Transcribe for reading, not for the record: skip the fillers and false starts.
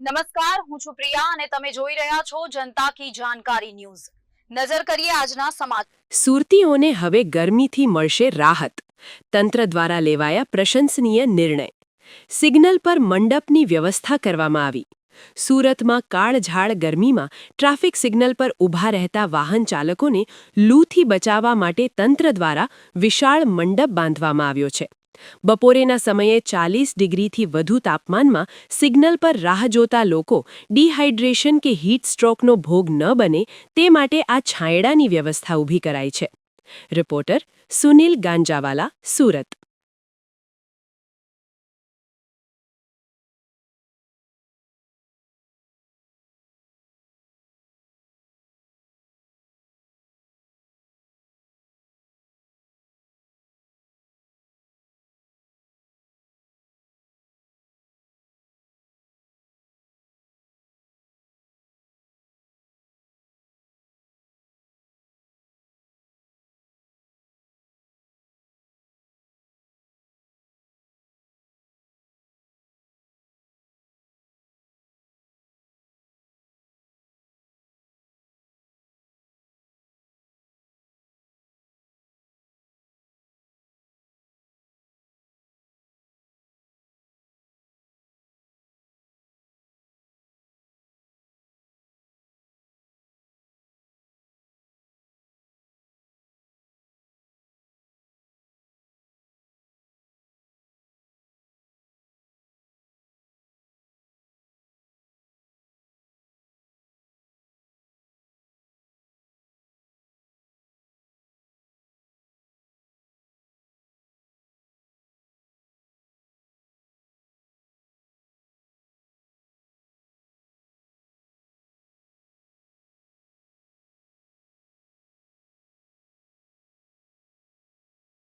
નમસ્કાર, હું છું પ્રિયા અને તમે જોઈ રહ્યા છો જનતા કી જાણકારી ન્યૂઝ। નજર કરીએ આજના સમાચાર। સુરતીઓને હવે ગરમીથી મળશે રાહત। તંત્ર દ્વારા લેવાયા પ્રશંસનીય નિર્ણય। સિગ્નલ પર મંડપની વ્યવસ્થા કરવામાં આવી। સુરતમાં કાળઝાળ ગરમીમાં ટ્રાફિક સિગ્નલ પર ઊભા રહેતા વાહન ચાલકોને લૂથી બચાવવા માટે તંત્ર દ્વારા વિશાળ મંડપ બાંધવામાં આવ્યો છે। બપોરેના સમયે 40 ડિગ્રીથી વધુ તાપમાનમાં સિગ્નલ પર રાહ જોતા લોકો ડિહાઇડ્રેશન કે હીટ સ્ટ્રોકનો ભોગ ન બને તે માટે આ છાંયડાની વ્યવસ્થા ઊભી કરાઈ છે। રિપોર્ટર સુનિલ ગાંજાવાલા, સુરત।